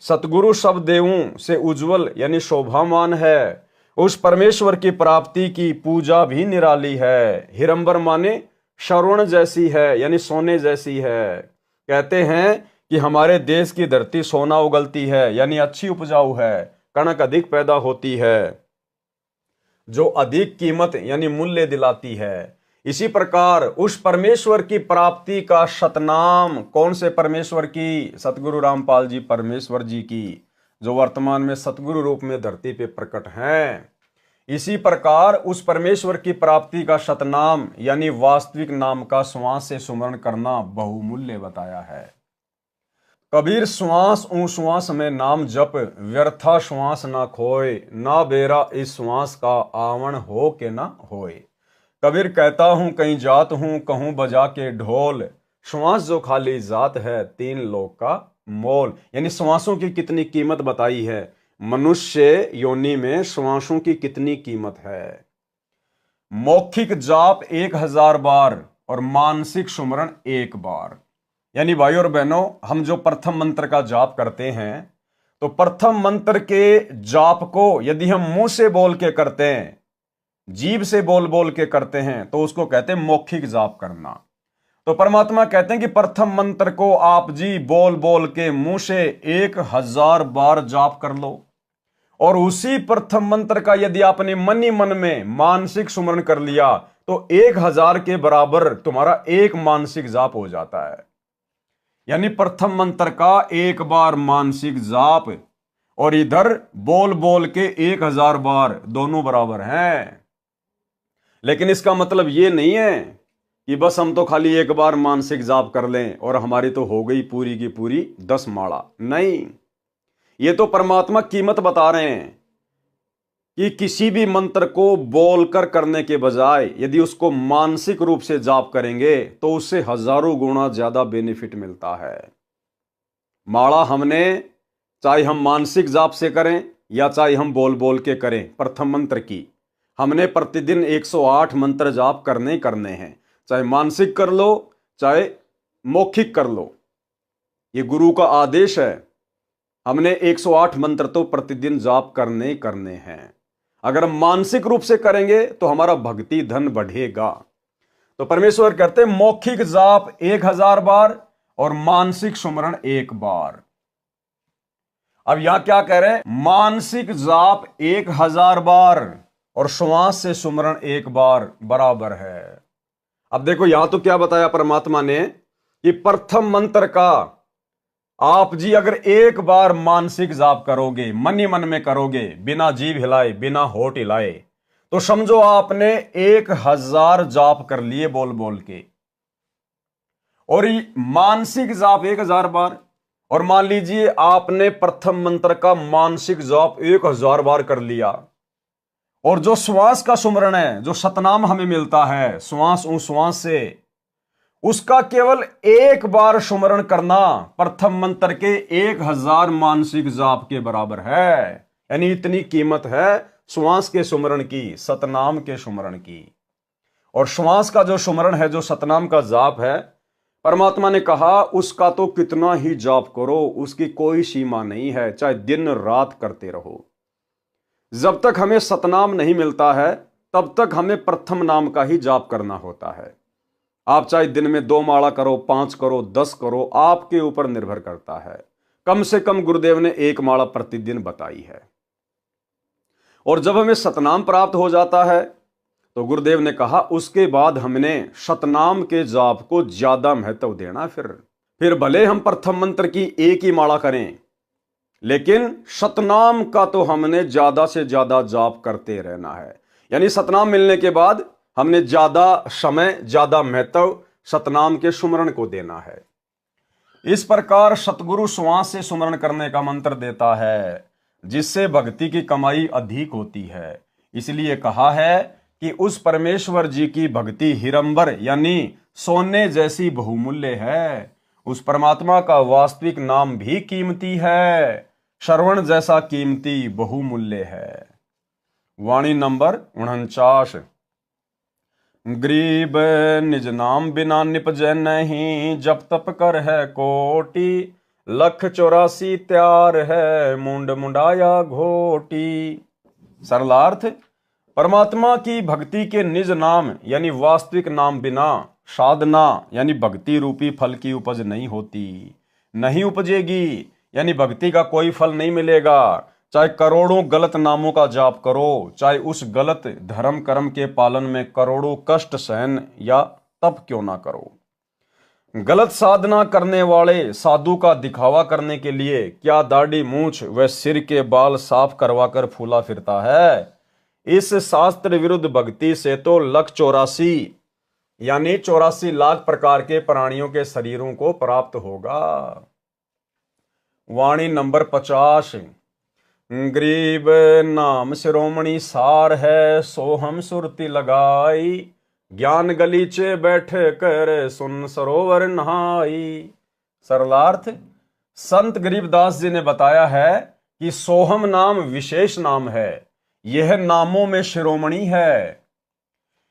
सतगुरु सब देवों से उज्जवल यानी शोभामान है। उस परमेश्वर की प्राप्ति की पूजा भी निराली है। हिरंबर माने श्रवण जैसी है यानी सोने जैसी है। कहते हैं कि हमारे देश की धरती सोना उगलती है यानी अच्छी उपजाऊ है, कणक अधिक पैदा होती है, जो अधिक कीमत यानी मूल्य दिलाती है। इसी प्रकार उस परमेश्वर की प्राप्ति का शतनाम, कौन से परमेश्वर की? सतगुरु रामपाल जी परमेश्वर जी की, जो वर्तमान में सतगुरु रूप में धरती पे प्रकट हैं। इसी प्रकार उस परमेश्वर की प्राप्ति का शतनाम यानी वास्तविक नाम का श्वास से सुमरण करना बहुमूल्य बताया है। कबीर श्वास ऊ श्वास में नाम जप, व्यर्था श्वास ना खोए, ना बेरा इस श्वास का आवण हो के ना होए। कबीर कहता हूं कहीं जात हूं, कहूं बजा के ढोल, श्वास जो खाली जात है, तीन लोक का मोल। यानी श्वासों की कितनी कीमत बताई है। मनुष्य योनि में श्वासों की कितनी कीमत है। मौखिक जाप 1000 बार और मानसिक सुमरण 1 बार। यानी भाई और बहनों, हम जो प्रथम मंत्र का जाप करते हैं, तो प्रथम मंत्र के जाप को यदि हम मुंह से बोल के करते हैं, जीभ से बोल बोल के करते हैं, तो उसको कहते हैं मौखिक जाप करना। तो परमात्मा कहते हैं कि प्रथम मंत्र को आप जी बोल बोल के मुंह से 1000 बार जाप कर लो, और उसी प्रथम मंत्र का यदि आपने मन ही मन में मानसिक सुमरण कर लिया, तो 1000 के बराबर तुम्हारा एक मानसिक जाप हो जाता है। यानी प्रथम मंत्र का 1 बार मानसिक जाप और इधर बोल बोल के 1000 बार, दोनों बराबर हैं। लेकिन इसका मतलब ये नहीं है कि बस हम तो खाली 1 बार मानसिक जाप कर लें और हमारी तो हो गई पूरी की पूरी 10 माला। नहीं, ये तो परमात्मा कीमत बता रहे हैं कि किसी भी मंत्र को बोलकर करने के बजाय यदि उसको मानसिक रूप से जाप करेंगे तो उससे हजारों गुना ज्यादा बेनिफिट मिलता है। माला हमने, चाहे हम मानसिक जाप से करें या चाहे हम बोल बोल के करें, प्रथम मंत्र की हमने प्रतिदिन 108 मंत्र जाप करने हैं। चाहे मानसिक कर लो चाहे मौखिक कर लो, ये गुरु का आदेश है। हमने 108 मंत्र तो प्रतिदिन जाप करने हैं। अगर हम मानसिक रूप से करेंगे तो हमारा भक्ति धन बढ़ेगा। तो परमेश्वर कहते हैं मौखिक जाप 1000 बार और मानसिक सुमरण 1 बार। अब यहां क्या कह रहे हैं? मानसिक जाप 1000 बार और श्वास से सुमरण 1 बार बराबर है। अब देखो यहां तो क्या बताया परमात्मा ने कि प्रथम मंत्र का आप जी अगर 1 बार मानसिक जाप करोगे, मन ही मन में करोगे, बिना जीभ हिलाए, बिना होठ हिलाए, तो समझो आपने 1000 जाप कर लिए बोल बोल के। और मानसिक जाप 1000 बार, और मान लीजिए आपने प्रथम मंत्र का मानसिक जाप 1000 बार कर लिया, और जो श्वास का सुमरण है, जो सतनाम हमें मिलता है श्वास ऊ श्वास से, उसका केवल 1 बार सुमरण करना प्रथम मंत्र के 1000 मानसिक जाप के बराबर है। यानी इतनी कीमत है श्वास के सुमरण की, सतनाम के सुमरण की। और श्वास का जो सुमरण है, जो सतनाम का जाप है, परमात्मा ने कहा उसका तो कितना ही जाप करो, उसकी कोई सीमा नहीं है, चाहे दिन रात करते रहो। जब तक हमें सतनाम नहीं मिलता है तब तक हमें प्रथम नाम का ही जाप करना होता है। आप चाहे दिन में 2 माला करो, 5 करो, 10 करो, आपके ऊपर निर्भर करता है। कम से कम गुरुदेव ने 1 माला प्रतिदिन बताई है। और जब हमें सतनाम प्राप्त हो जाता है तो गुरुदेव ने कहा उसके बाद हमने सतनाम के जाप को ज्यादा महत्व देना। फिर भले हम प्रथम मंत्र की 1 ही माला करें, लेकिन सतनाम का तो हमने ज्यादा से ज्यादा जाप करते रहना है। यानी सतनाम मिलने के बाद हमने ज्यादा समय, ज्यादा महत्व सतनाम के सुमरण को देना है। इस प्रकार सतगुरु श्वास से सुमरण करने का मंत्र देता है, जिससे भक्ति की कमाई अधिक होती है। इसलिए कहा है कि उस परमेश्वर जी की भक्ति हिरंबर यानी सोने जैसी बहुमूल्य है। उस परमात्मा का वास्तविक नाम भी कीमती है, श्रवण जैसा कीमती बहुमूल्य है। वाणी नंबर 49। गरीब निज नाम बिना निपजै नहीं, जप तप कर है कोटि, लख 84 त्यार है, मुंड मुंडाया घोटी। सरलार्थ, परमात्मा की भक्ति के निज नाम यानी वास्तविक नाम बिना साधना यानी भक्ति रूपी फल की उपज नहीं होती, नहीं उपजेगी, यानी भक्ति का कोई फल नहीं मिलेगा। चाहे करोड़ों गलत नामों का जाप करो, चाहे उस गलत धर्म कर्म के पालन में करोड़ों कष्ट सहन या तप क्यों ना करो। गलत साधना करने वाले साधु का दिखावा करने के लिए क्या दाढ़ी मूछ व सिर के बाल साफ करवा कर फूला फिरता है। इस शास्त्र विरुद्ध भक्ति से तो लख 84 यानी 84 लाख प्रकार के प्राणियों के शरीरों को प्राप्त होगा। वाणी नंबर 50। गरीब नाम शिरोमणि सार है, सोहम सुरती लगाई, ज्ञान गलीचे बैठ कर सुन सरोवर नहाई। सरलार्थ, संत गरीबदास जी ने बताया है कि सोहम नाम विशेष नाम है, यह नामों में शिरोमणि है।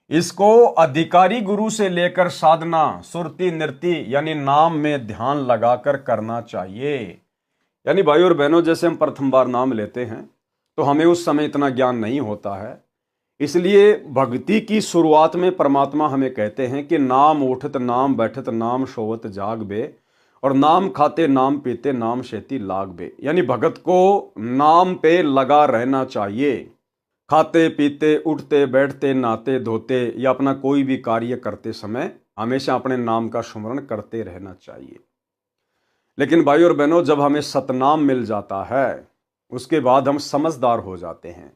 इसको अधिकारी गुरु से लेकर साधना सुरती नृति यानी नाम में ध्यान लगाकर करना चाहिए। यानी भाई और बहनों, जैसे हम प्रथम बार नाम लेते हैं तो हमें उस समय इतना ज्ञान नहीं होता है, इसलिए भक्ति की शुरुआत में परमात्मा हमें कहते हैं कि नाम उठत नाम बैठत नाम सोवत जाग बे, और नाम खाते नाम पीते नाम शेती लाग बे। यानी भगत को नाम पे लगा रहना चाहिए। खाते पीते उठते बैठते नहाते धोते या अपना कोई भी कार्य करते समय हमेशा अपने नाम का स्मरण करते रहना चाहिए। लेकिन भाई और बहनों, जब हमें सतनाम मिल जाता है उसके बाद हम समझदार हो जाते हैं,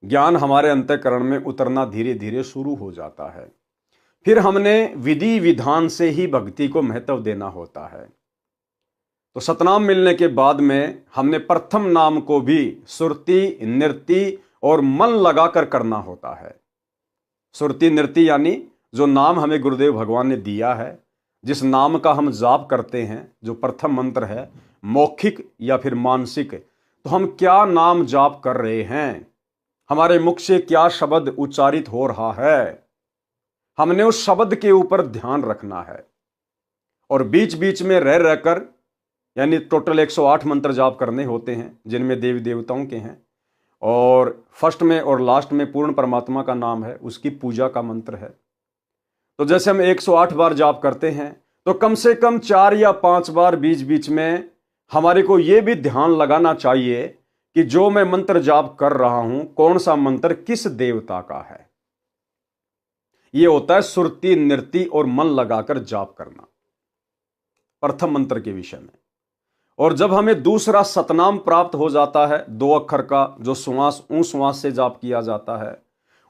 ज्ञान हमारे अंतःकरण में उतरना धीरे धीरे शुरू हो जाता है। फिर हमने विधि विधान से ही भक्ति को महत्व देना होता है। तो सतनाम मिलने के बाद में हमने प्रथम नाम को भी सुरति नृति और मन लगाकर करना होता है। सुरति नृति यानी जो नाम हमें गुरुदेव भगवान ने दिया है, जिस नाम का हम जाप करते हैं, जो प्रथम मंत्र है मौखिक या फिर मानसिक, तो हम क्या नाम जाप कर रहे हैं, हमारे मुख से क्या शब्द उच्चारित हो रहा है, हमने उस शब्द के ऊपर ध्यान रखना है। और बीच बीच में रह रहकर यानी टोटल 108 मंत्र जाप करने होते हैं, जिनमें देवी देवताओं के हैं, और फर्स्ट में और लास्ट में पूर्ण परमात्मा का नाम है, उसकी पूजा का मंत्र है। तो जैसे हम 108 बार जाप करते हैं तो कम से कम 4 या 5 बार बीच बीच में हमारे को यह भी ध्यान लगाना चाहिए कि जो मैं मंत्र जाप कर रहा हूं, कौन सा मंत्र किस देवता का है। यह होता है सुरति नृति और मन लगाकर जाप करना प्रथम मंत्र के विषय में। और जब हमें दूसरा सतनाम प्राप्त हो जाता है, 2 अक्षर का, जो श्वास ऊ श्वास से जाप किया जाता है,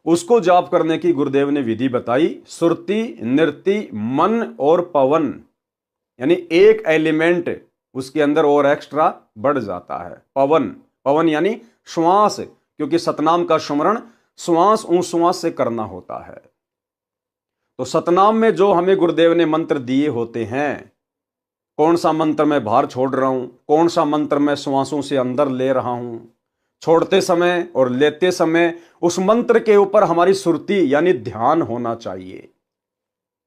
उसको जाप करने की गुरुदेव ने विधि बताई। सुरति नृति मन और पवन, यानी एक एलिमेंट उसके अंदर और एक्स्ट्रा बढ़ जाता है, पवन। पवन यानी श्वास, क्योंकि सतनाम का स्मरण श्वास ऊ श्वास से करना होता है। तो सतनाम में जो हमें गुरुदेव ने मंत्र दिए होते हैं, कौन सा मंत्र मैं बाहर छोड़ रहा हूं, कौन सा मंत्र मैं श्वासों से अंदर ले रहा हूं, छोड़ते समय और लेते समय उस मंत्र के ऊपर हमारी सुरति यानी ध्यान होना चाहिए।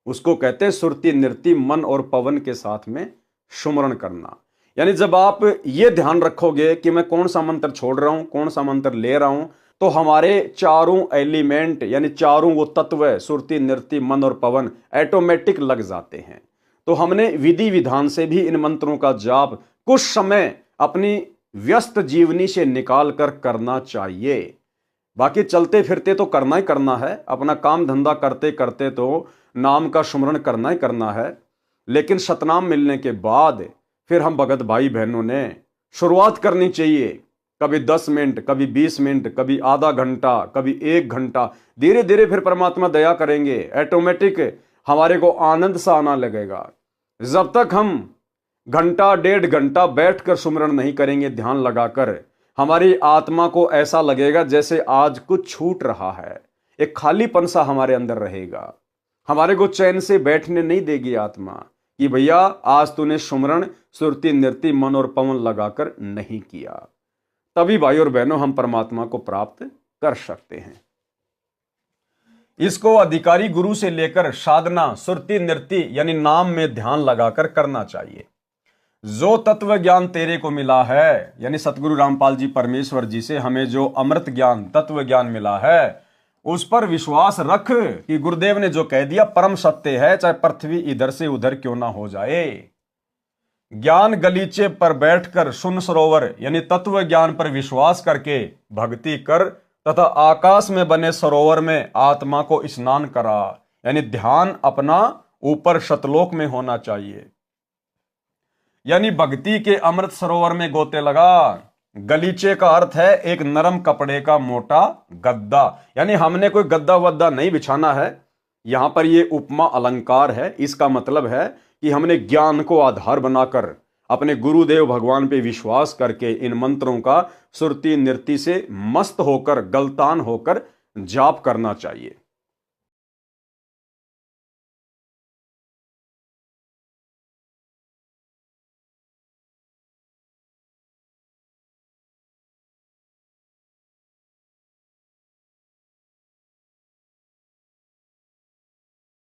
उसको कहते हैं सुरति नृति मन और पवन के साथ में सुमरण करना। यानी जब आप ये ध्यान रखोगे कि मैं कौन सा मंत्र छोड़ रहा हूं, कौन सा मंत्र ले रहा हूं, तो हमारे चारों एलिमेंट यानी चारों वो तत्व सुरति नृति मन और पवन ऑटोमेटिक लग जाते हैं। तो हमने विधि विधान से भी इन मंत्रों का जाप कुछ समय अपनी व्यस्त जीवनी से निकाल कर करना चाहिए। बाकी चलते फिरते तो करना ही करना है, अपना काम धंधा करते करते तो नाम का स्मरण करना ही करना है। लेकिन सतनाम मिलने के बाद फिर हम भगत भाई बहनों ने शुरुआत करनी चाहिए, कभी 10 मिनट, कभी 20 मिनट, कभी आधा घंटा, कभी 1 घंटा। धीरे धीरे फिर परमात्मा दया करेंगे, ऑटोमेटिक हमारे को आनंद सा आना लगेगा। जब तक हम घंटा 1.5 घंटा बैठकर सुमरण नहीं करेंगे ध्यान लगाकर, हमारी आत्मा को ऐसा लगेगा जैसे आज कुछ छूट रहा है, एक खालीपन सा हमारे अंदर रहेगा। हमारे को चैन से बैठने नहीं देगी आत्मा कि भैया आज तूने सुमरण सुरति नृति मन और पवन लगाकर नहीं किया। तभी भाई और बहनों हम परमात्मा को प्राप्त कर सकते हैं। इसको अधिकारी गुरु से लेकर साधना सुरति नृति यानी नाम में ध्यान लगाकर करना चाहिए। जो तत्व ज्ञान तेरे को मिला है, यानी सतगुरु रामपाल जी परमेश्वर जी से हमें जो अमृत ज्ञान तत्व ज्ञान मिला है, उस पर विश्वास रख कि गुरुदेव ने जो कह दिया परम सत्य है, चाहे पृथ्वी इधर से उधर क्यों ना हो जाए। ज्ञान गलीचे पर बैठकर सुन सरोवर, यानी तत्व ज्ञान पर विश्वास करके भक्ति कर तथा आकाश में बने सरोवर में आत्मा को स्नान करा, यानी ध्यान अपना ऊपर शतलोक में होना चाहिए। यानी भक्ति के अमृत सरोवर में गोते लगा। गलीचे का अर्थ है एक नरम कपड़े का मोटा गद्दा, यानी हमने कोई गद्दा वद्दा नहीं बिछाना है। यहां पर यह उपमा अलंकार है। इसका मतलब है कि हमने ज्ञान को आधार बनाकर अपने गुरुदेव भगवान पे विश्वास करके इन मंत्रों का सुरती नृत्य से मस्त होकर गलतान होकर जाप करना चाहिए।